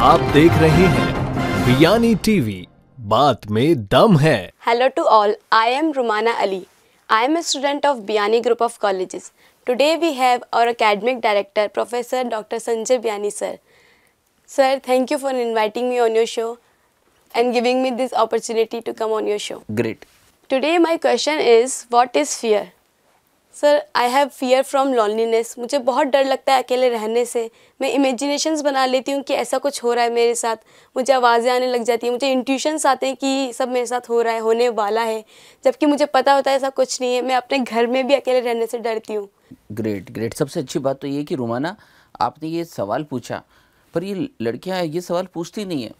आप देख रहे हैं बियानी टीवी, बात में दम है। Hello to all, I am Rumana Ali. I am a student of Biani Group of Colleges. Today we have our academic director, Professor Dr. Sanjay Biani sir. Sir, thank you for inviting me on your show and giving me this opportunity to come on your show. Great. Today my question is, what is fear? Sir I have fear from loneliness. मुझे बहुत डर लगता है अकेले रहने से। मैं imaginations बना लेती हूँ कि ऐसा कुछ हो रहा है मेरे साथ। मुझे आवाज़ें आने लग जाती हैं, मुझे इंट्यूशंस आते हैं कि सब मेरे साथ हो रहा है, होने वाला है, जबकि मुझे पता होता है ऐसा कुछ नहीं है। मैं अपने घर में भी अकेले रहने से डरती हूँ। Great great. सबसे अच्छी बात तो ये कि रुमाना, आपने ये सवाल पूछा, पर ये लड़कियाँ ये सवाल पूछती नहीं है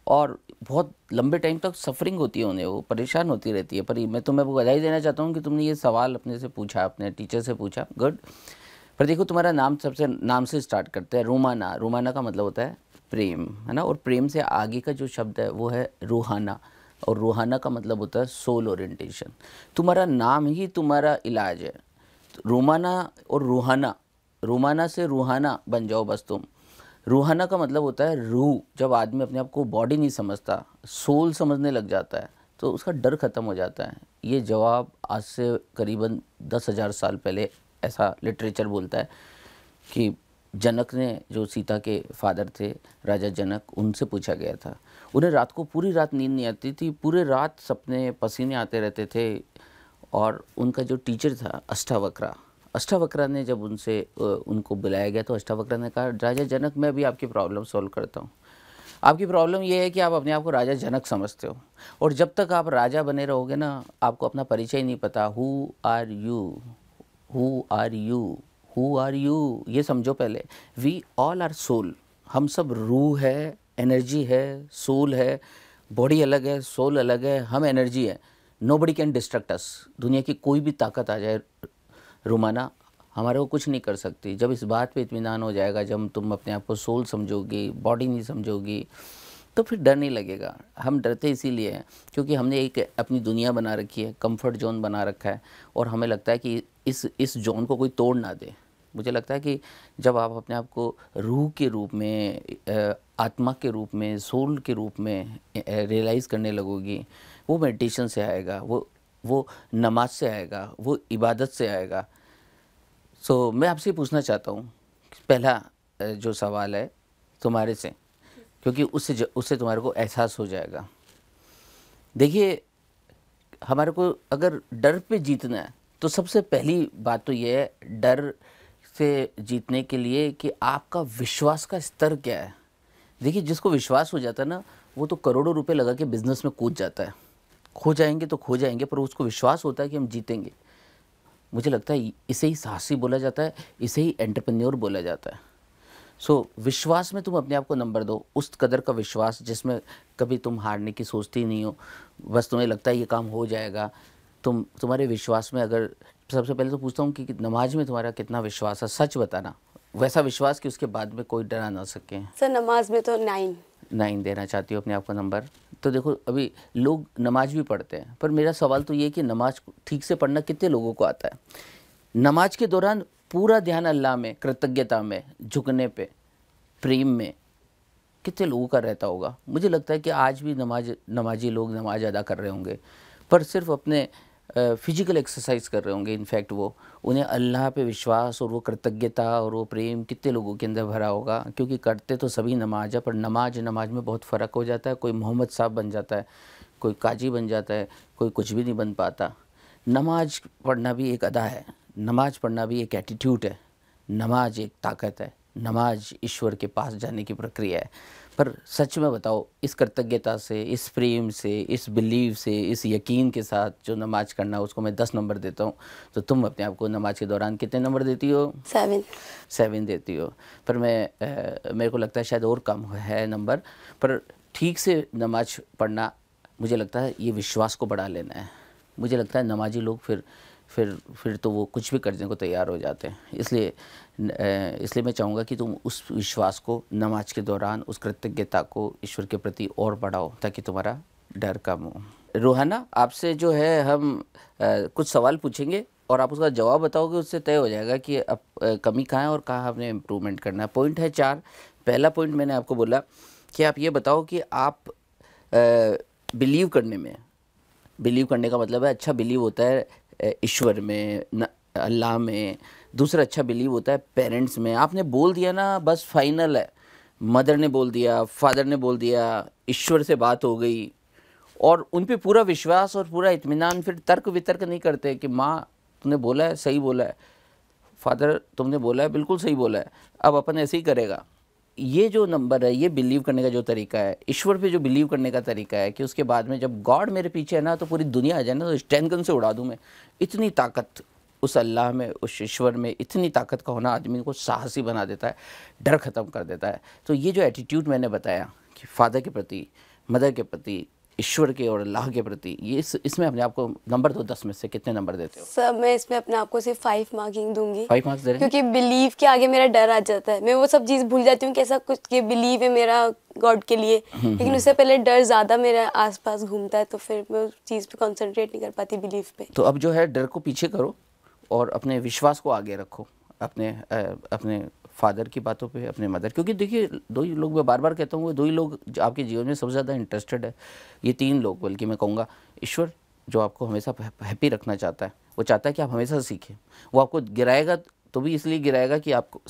और बहुत लंबे टाइम तक सफरिंग होती है उन्हें, वो परेशान होती रहती है। पर मैं तुम्हें बधाई देना चाहता हूँ कि तुमने ये सवाल अपने से पूछा, अपने टीचर से पूछा। गुड। पर देखो, तुम्हारा नाम सबसे नाम से स्टार्ट करते हैं, रुमाना। रुमाना का मतलब होता है प्रेम, है ना। और प्रेम से आगे का जो शब्द है वो है रूहाना, और रूहाना का मतलब होता है सोल ओरिएंटेशन। तुम्हारा नाम ही तुम्हारा इलाज है। रुमाना और रूहाना, रुमाना से रूहाना बन जाओ बस तुम। रूहाना का मतलब होता है रूह। जब आदमी अपने आप को बॉडी नहीं समझता, सोल समझने लग जाता है, तो उसका डर ख़त्म हो जाता है। ये जवाब आज से करीबन 10,000 साल पहले ऐसा लिटरेचर बोलता है कि जनक ने, जो सीता के फादर थे राजा जनक, उनसे पूछा गया था। उन्हें रात को पूरी रात नींद नहीं आती थी, पूरे रात सपने पसीने आते रहते थे। और उनका जो टीचर था अष्टावक्रा ने जब उनको बुलाया गया तो अष्टावक्रा ने कहा, राजा जनक, मैं अभी आपकी प्रॉब्लम सॉल्व करता हूँ। आपकी प्रॉब्लम ये है कि आप अपने आप को राजा जनक समझते हो, और जब तक आप राजा बने रहोगे ना, आपको अपना परिचय नहीं पता। Who are you, who are you, who are you, ये समझो पहले। We all are soul. हम सब रूह है, एनर्जी है, सोल है। बॉडी अलग है, सोल अलग है, हम एनर्जी है। नोबडी कैन डिस्ट्रक्ट अस। दुनिया की कोई भी ताकत आ जाए रुमाना, हमारे को कुछ नहीं कर सकती। जब इस बात पे इत्मीनान हो जाएगा, जब तुम अपने आप को सोल समझोगी, बॉडी नहीं समझोगी, तो फिर डर नहीं लगेगा। हम डरते इसीलिए हैं क्योंकि हमने एक अपनी दुनिया बना रखी है, कंफर्ट जोन बना रखा है, और हमें लगता है कि इस जोन को कोई तोड़ ना दे। मुझे लगता है कि जब आप अपने आप को रूह के रूप में, आत्मा के रूप में, सोल के रूप में रियलाइज़ करने लगोगी, वो मेडिटेशन से आएगा, वो नमाज से आएगा, वो इबादत से आएगा। सो मैं आपसे पूछना चाहता हूँ, पहला जो सवाल है तुम्हारे से, क्योंकि उससे तुम्हारे को एहसास हो जाएगा। देखिए, हमारे को अगर डर पे जीतना है तो सबसे पहली बात तो ये है, डर से जीतने के लिए, कि आपका विश्वास का स्तर क्या है। देखिए, जिसको विश्वास हो जाता है ना, वो तो करोड़ों रुपए लगा के बिजनेस में कूद जाता है। खो जाएंगे तो खो जाएंगे, पर उसको विश्वास होता है कि हम जीतेंगे। मुझे लगता है इसे ही साहसी बोला जाता है, इसे ही एंटरप्रेन्योर बोला जाता है। सो विश्वास में तुम अपने आप को नंबर दो, उस कदर का विश्वास जिसमें कभी तुम हारने की सोचती नहीं हो, बस तुम्हें लगता है ये काम हो जाएगा। तुम्हारे विश्वास में, अगर सबसे पहले तो पूछता हूँ कि नमाज में तुम्हारा कितना विश्वास है, सच बताना। वैसा विश्वास कि उसके बाद में कोई डरा ना सके। सर नमाज में तो 9 देना चाहती हो अपने आप को नंबर। तो देखो, अभी लोग नमाज भी पढ़ते हैं, पर मेरा सवाल तो ये है कि नमाज ठीक से पढ़ना कितने लोगों को आता है। नमाज के दौरान पूरा ध्यान अल्लाह में, कृतज्ञता में, झुकने पे, प्रेम में कितने लोगों का रहता होगा। मुझे लगता है कि आज भी नमाजी लोग नमाज अदा कर रहे होंगे, पर सिर्फ अपने फिजिकल एक्सरसाइज कर रहे होंगे। इनफैक्ट उन्हें अल्लाह पे विश्वास और वो कृतज्ञता और वो प्रेम कितने लोगों के अंदर भरा होगा। क्योंकि करते तो सभी नमाज है, पर नमाज में बहुत फ़र्क हो जाता है। कोई मोहम्मद साहब बन जाता है, कोई काजी बन जाता है, कोई कुछ भी नहीं बन पाता। नमाज पढ़ना भी एक अदा है, नमाज पढ़ना भी एक एटीट्यूड है, नमाज एक ताकत है, नमाज ईश्वर के पास जाने की प्रक्रिया है। पर सच में बताओ, इस कृतज्ञता से, इस प्रेम से, इस बिलीव से, इस यकीन के साथ जो नमाज करना, उसको मैं 10 नंबर देता हूँ। तो तुम अपने आप को नमाज के दौरान कितने नंबर देती हो? 7 देती हो। पर मेरे को लगता है शायद और कम है नंबर। पर ठीक से नमाज पढ़ना, मुझे लगता है ये विश्वास को बढ़ा लेना है। मुझे लगता है नमाजी लोग फिर तो वो कुछ भी करने को तैयार हो जाते हैं। इसलिए मैं चाहूँगा कि तुम उस विश्वास को नमाज के दौरान, उस कृतज्ञता को ईश्वर के प्रति और बढ़ाओ, ताकि तुम्हारा डर कम हो। रूहाना, आपसे जो है हम कुछ सवाल पूछेंगे और आप उसका जवाब बताओगे, उससे तय हो जाएगा कि अब कमी कहाँ है और कहाँ हमें इम्प्रूवमेंट करना है। पॉइंट है 4। पहला पॉइंट मैंने आपको बोला कि आप ये बताओ कि आप बिलीव करने में, बिलीव करने का मतलब है अच्छा बिलीव होता है ईश्वर में, अल्लाह में। दूसरा अच्छा बिलीव होता है पेरेंट्स में। आपने बोल दिया ना बस फाइनल है, मदर ने बोल दिया, फादर ने बोल दिया, ईश्वर से बात हो गई और उन पे पूरा विश्वास और पूरा इत्मीनान। फिर तर्क वितर्क नहीं करते कि माँ तुमने बोला है सही बोला है, फादर तुमने बोला है बिल्कुल सही बोला है, अब अपन ऐसे ही करेगा। ये जो नंबर है, ये बिलीव करने का जो तरीका है, ईश्वर पे जो बिलीव करने का तरीका है कि उसके बाद में जब गॉड मेरे पीछे है ना तो पूरी दुनिया आ जाए ना तो स्टैंड गन से उड़ा दूँ मैं। इतनी ताकत उस अल्लाह में, उस ईश्वर में, इतनी ताकत का होना आदमी को साहसी बना देता है, डर ख़त्म कर देता है। तो ये जो एटीट्यूड मैंने बताया कि फादर के प्रति, मदर के प्रति, ईश्वर के और अल्लाह के प्रति, ये इसमें अपने आप को नंबर दो 10 में से कितने नंबर देते हो? सर मैं इसमें अपने आप को सिर्फ 5 मार्किंग दूंगी। 5 मार्क्स दे रहे हैं? क्योंकि बिलीव के आगे मेरा डर आ जाता है, मैं वो सब चीज़ भूल जाती हूँ कि ऐसा कुछ ये बिलीव है मेरा गॉड के लिए, लेकिन उससे पहले डर ज़्यादा मेरे आसपास घूमता है, तो फिर मैं उस चीज़ पे कंसंट्रेट नहीं कर पाती बिलीव पे। तो अब जो है डर को पीछे करो और अपने विश्वास को आगे रखो, अपने फादर की बातों पे, अपने मदर। क्योंकि देखिए दो ही लोग, मैं बार बार कहता हूँ, वो दो ही लोग जो आपके जीवन में सबसे ज़्यादा इंटरेस्टेड है। ये 3 लोग, बल्कि मैं कहूँगा ईश्वर जो आपको हमेशा हैप्पी रखना चाहता है, वो चाहता है कि आप हमेशा सीखें। वो आपको गिराएगा तो भी इसलिए गिराएगा कि आपको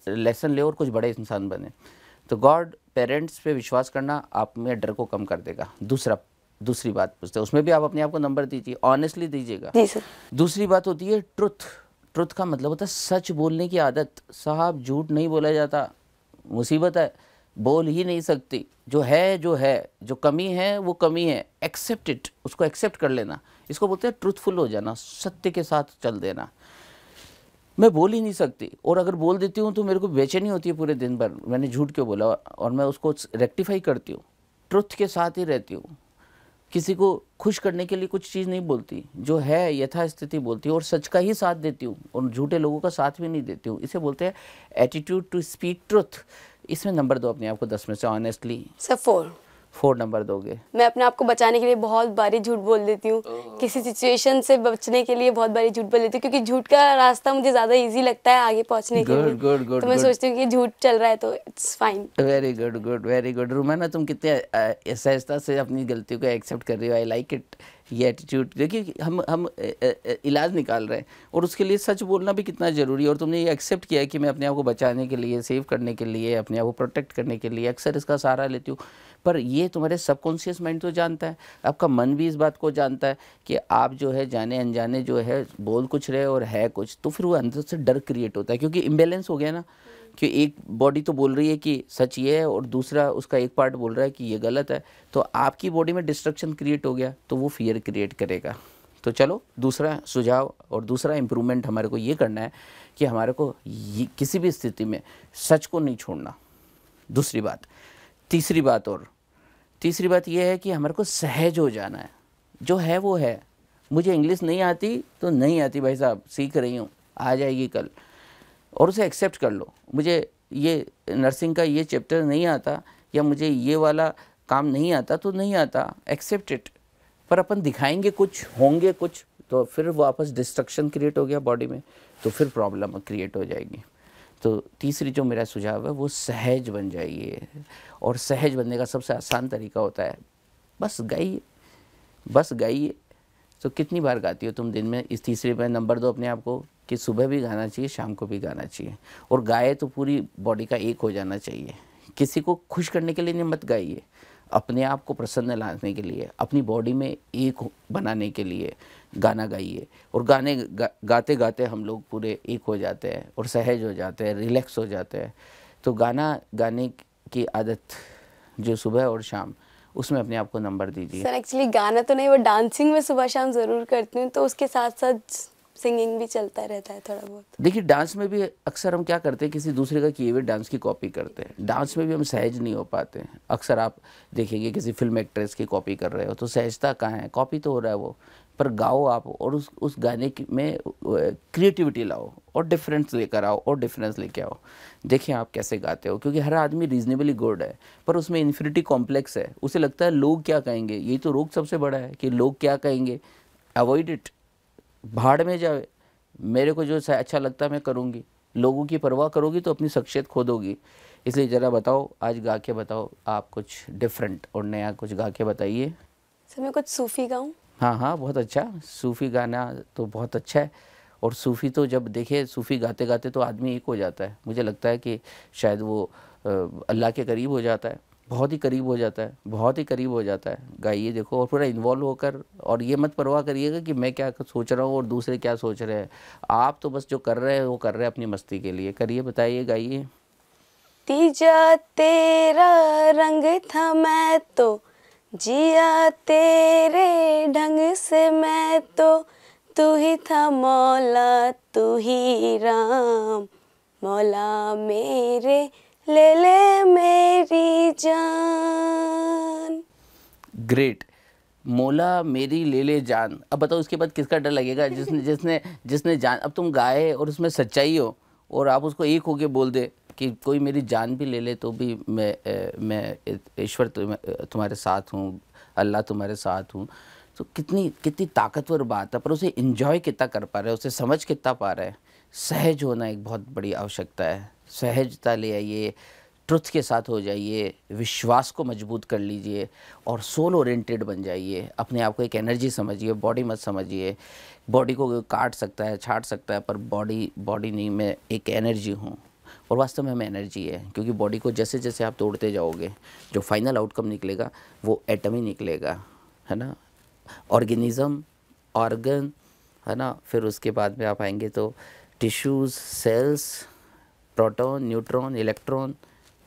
लेसन ले और कुछ बड़े इंसान बने। तो गॉड, पेरेंट्स पे विश्वास करना आप में डर को कम कर देगा। दूसरी बात पूछते हैं, उसमें भी आप अपने आप को नंबर दीजिए, ऑनेस्टली दीजिएगा। जी सर। दूसरी बात होती है ट्रुथ। ट्रुथ का मतलब होता है सच बोलने की आदत। साहब झूठ नहीं बोला जाता, मुसीबत है, बोल ही नहीं सकती। जो है, जो कमी है वो कमी है, एक्सेप्ट इट, उसको एक्सेप्ट कर लेना। इसको बोलते हैं ट्रूथफुल हो जाना, सत्य के साथ चल देना। मैं बोल ही नहीं सकती, और अगर बोल देती हूँ तो मेरे को बेचैनी होती है पूरे दिन भर, मैंने झूठ क्यों बोला, और मैं उसको रेक्टिफाई करती हूँ। ट्रुथ के साथ ही रहती हूँ, किसी को खुश करने के लिए कुछ चीज़ नहीं बोलती, जो है यथास्थिति बोलती हूँ, और सच का ही साथ देती हूँ, और झूठे लोगों का साथ भी नहीं देती हूँ। इसे बोलते हैं एटीट्यूड टू स्पीक ट्रुथ। इसमें नंबर दो अपने आप को 10 में से, ऑनेस्टली। सर 4 नंबर दोगे? मैं अपने आप को बचाने के लिए बहुत बारी झूठ बोल देती हूँ, किसी सिचुएशन से बचने के लिए बहुत बारी झूठ बोल देती हूँ, क्योंकि झूठ का रास्ता मुझे ज़्यादा इजी लगता है आगे पहुँचने के लिए। गुड। तो मैं सोचती हूँ कि झूठ चल रहा है तो इट्स फाइन। वेरी गुड रुमाना, तुम कितने सहजता से अपनी गलतियों को एक्सेप्ट कर रही हो। आई लाइक इट, ये एटीट्यूड। देखिए हम इलाज निकाल रहे हैं, और उसके लिए सच बोलना भी कितना ज़रूरी है। और तुमने ये एक्सेप्ट किया है कि मैं अपने आप को बचाने के लिए, सेव करने के लिए, अपने आप को प्रोटेक्ट करने के लिए अक्सर इसका सहारा लेती हूँ। पर ये तुम्हारे सबकॉन्शियस माइंड तो जानता है, आपका मन भी इस बात को जानता है कि आप जो है जाने अनजाने जो है बोल कुछ रहे और है कुछ, तो फिर वो अंदर से डर क्रिएट होता है, क्योंकि इम्बेलेंस हो गया ना, कि एक बॉडी तो बोल रही है कि सच ये है और दूसरा उसका एक पार्ट बोल रहा है कि ये गलत है, तो आपकी बॉडी में डिस्ट्रक्शन क्रिएट हो गया, तो वो फियर क्रिएट करेगा। तो चलो, दूसरा सुझाव और दूसरा इम्प्रूवमेंट हमारे को ये करना है कि हमारे को किसी भी स्थिति में सच को नहीं छोड़ना। दूसरी बात। तीसरी बात ये है कि हमारे को सहज हो जाना है, जो है वो है। मुझे इंग्लिश नहीं आती तो नहीं आती भाई साहब, सीख रही हूँ, आ जाएगी कल, और उसे एक्सेप्ट कर लो। मुझे ये नर्सिंग का ये चैप्टर नहीं आता, या मुझे ये वाला काम नहीं आता तो नहीं आता, एक्सेप्ट इट। पर अपन दिखाएंगे कुछ, होंगे कुछ, तो फिर वापस डिस्ट्रक्शन क्रिएट हो गया बॉडी में, तो फिर प्रॉब्लम क्रिएट हो जाएगी। तो तीसरी जो मेरा सुझाव है वो सहज बन जाइए, और सहज बनने का सबसे आसान तरीका होता है बस गाइए। तो कितनी बार गाती हो तुम दिन में? इस तीसरे पे नंबर दो अपने आप को कि सुबह भी गाना चाहिए, शाम को भी गाना चाहिए, और गाए तो पूरी बॉडी का एक हो जाना चाहिए। किसी को खुश करने के लिए नहीं मत गाइए, अपने आप को प्रसन्न लाने के लिए, अपनी बॉडी में एक बनाने के लिए गाना गाइए। और गाते गाते हम लोग पूरे एक हो जाते हैं और सहज हो जाते हैं, रिलैक्स हो जाते हैं। तो गाना गाने की आदत जो सुबह और शाम, उसमें अपने आप को नंबर दीजिए। सर एक्चुअली गाना तो नहीं, वो डांसिंग में सुबह शाम ज़रूर करती हूँ, तो उसके साथ साथ सिंगिंग भी चलता रहता है थोड़ा बहुत। देखिए डांस में भी अक्सर हम क्या करते हैं, किसी दूसरे का किए हुए डांस की कॉपी करते हैं। डांस में भी हम सहज नहीं हो पाते हैं। अक्सर आप देखेंगे किसी फिल्म एक्ट्रेस की कॉपी कर रहे हो तो सहजता कहाँ है, कॉपी तो हो रहा है वो, पर गाओ आप, और उस गाने में क्रिएटिविटी लाओ और डिफरेंस लेकर आओ, और डिफरेंस लेके आओ। देखिए आप कैसे गाते हो, क्योंकि हर आदमी रीजनेबली गुड है, पर उसमें इन्फिनिटी कॉम्प्लेक्स है। उसे लगता है लोग क्या कहेंगे, यही तो रोग सबसे बड़ा है कि लोग क्या कहेंगे। अवॉइड इट, भाड़ में जाए, मेरे को जो अच्छा लगता है मैं करूँगी। लोगों की परवाह करोगी तो अपनी शख्सियत खो दोगी। इसलिए ज़रा बताओ, आज गा के बताओ आप कुछ डिफरेंट और नया कुछ गा के बताइए। सर मैं कुछ सूफ़ी गाऊँ? हाँ हाँ, बहुत अच्छा। सूफ़ी गाना तो बहुत अच्छा है। और सूफ़ी तो जब देखे, सूफ़ी गाते गाते तो आदमी एक हो जाता है। मुझे लगता है कि शायद वो अल्लाह के करीब हो जाता है, बहुत ही करीब हो जाता है, बहुत ही करीब हो जाता है। गाइए देखो, और पूरा इन्वॉल्व होकर, और ये मत परवाह करिएगा कि मैं क्या सोच रहा हूँ और दूसरे क्या सोच रहे हैं। आप तो बस जो कर रहे हैं वो कर रहे हैं अपनी मस्ती के लिए। करिए, बताइए, गाइए। तीजा तेरा रंग था मैं तो जिया तेरे ढंग से मैं तो, तू ही था मौला तू ही राम, मौला मेरे ले ले मेरी जान। ग्रेट। मौला मेरी ले ले जान। अब बताओ इसके बाद किसका डर लगेगा? जिसने जिसने जिसने जान, अब तुम गाए और उसमें सच्चाई हो और आप उसको एक होके बोल दे कि कोई मेरी जान भी ले ले तो भी मैं ईश्वर तुम्हारे साथ हूँ, अल्लाह तुम्हारे साथ हूँ। तो कितनी कितनी ताकतवर बात है। पर उसे इंजॉय कितना कर पा रहे हैं, उसे समझ कितना पा रहे हैं। सहज होना एक बहुत बड़ी आवश्यकता है। सहजता ले आइए, ट्रुथ के साथ हो जाइए, विश्वास को मजबूत कर लीजिए और सोल ओरिएंटेड बन जाइए। अपने आप को एक एनर्जी समझिए, बॉडी मत समझिए। बॉडी को काट सकता है, छाट सकता है, पर बॉडी नहीं, मैं एक एनर्जी हूँ। और वास्तव में हमें एनर्जी है, क्योंकि बॉडी को जैसे जैसे आप तोड़ते जाओगे, जो फाइनल आउटकम निकलेगा वो एटम ही निकलेगा, है ना। ऑर्गेनिज्म, ऑर्गन, है ना। फिर उसके बाद में आप आएंगे तो tissues, cells, proton, neutron, electron,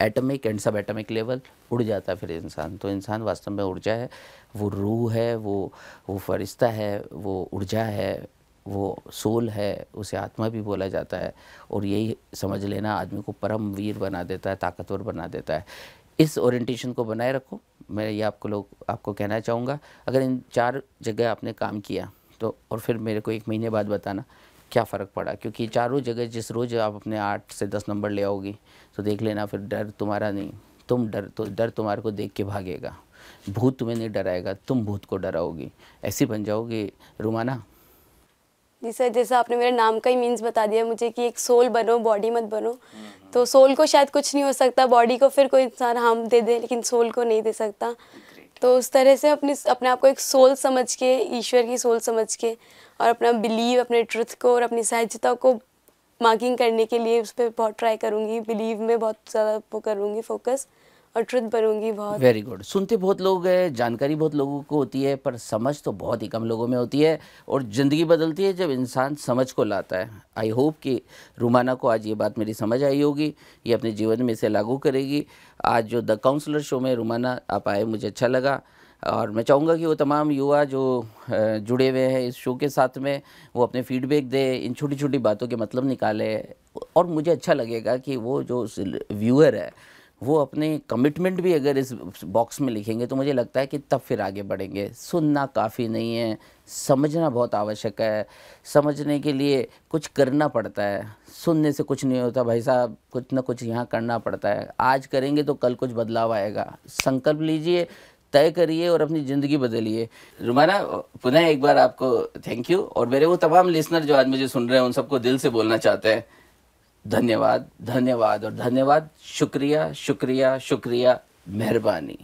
atomic and subatomic level. उड़ जाता है फिर इंसान। तो इंसान वास्तव में ऊर्जा है, वो रूह है, वो फरिश्ता है, वो ऊर्जा है, वो सोल है, उसे आत्मा भी बोला जाता है। और यही समझ लेना आदमी को परम वीर बना देता है, ताकतवर बना देता है। इस ओरिएंटेशन को बनाए रखो। मैं ये आपको कहना चाहूँगा, अगर इन 4 जगह आपने काम किया तो, और फिर मेरे को 1 महीने बाद बताना क्या फ़र्क पड़ा। क्योंकि चारों जगह जिस रोज़ आप अपने 8 से 10 नंबर ले आओगी तो देख लेना, फिर डर तुम्हारा नहीं, डर तुम्हारे को देख के भागेगा। भूत तुम्हें नहीं डराएगा, तुम भूत को डराओगी। ऐसी बन जाओगी रुमाना। जी सर, जैसा आपने मेरे नाम का ही मीन्स बता दिया मुझे कि एक सोल बनो, बॉडी मत बनो। तो सोल को शायद कुछ नहीं हो सकता, बॉडी को फिर कोई इंसान हार्म दे दे, लेकिन सोल को नहीं दे सकता। तो उस तरह से अपने आप को एक सोल समझ के, ईश्वर की सोल समझ के, और अपना बिलीव, अपने ट्रुथ को और अपनी सहजता को मार्किंग करने के लिए उस पर बहुत ट्राई करूँगी। बिलीव में बहुत ज़्यादा वो करूँगी फोकस, और ट्रुथ बनूंगी बहुत। Very good. सुनते बहुत लोग हैं, जानकारी बहुत लोगों को होती है, पर समझ तो बहुत ही कम लोगों में होती है। और ज़िंदगी बदलती है जब इंसान समझ को लाता है। आई होप कि रुमाना को आज ये बात मेरी समझ आई होगी, ये अपने जीवन में इसे लागू करेगी। आज जो द काउंसलर शो में रुमाना आप आए, मुझे अच्छा लगा। और मैं चाहूँगा कि वो तमाम युवा जो जुड़े हुए हैं इस शो के साथ में, वो अपने फीडबैक दे, इन छोटी छोटी बातों के मतलब निकाले। और मुझे अच्छा लगेगा कि वो जो व्यूअर है वो अपने कमिटमेंट भी अगर इस बॉक्स में लिखेंगे तो मुझे लगता है कि तब फिर आगे बढ़ेंगे। सुनना काफ़ी नहीं है, समझना बहुत आवश्यक है। समझने के लिए कुछ करना पड़ता है, सुनने से कुछ नहीं होता भाई साहब, कुछ ना कुछ यहाँ करना पड़ता है। आज करेंगे तो कल कुछ बदलाव आएगा। संकल्प लीजिए, तय करिए और अपनी ज़िंदगी बदलिए। रुमाना, पुनः एक बार आपको थैंक यू। और मेरे वो तमाम लिसनर जो आज मुझे सुन रहे हैं उन सबको दिल से बोलना चाहते हैं धन्यवाद, धन्यवाद और धन्यवाद। शुक्रिया, शुक्रिया, शुक्रिया, मेहरबानी।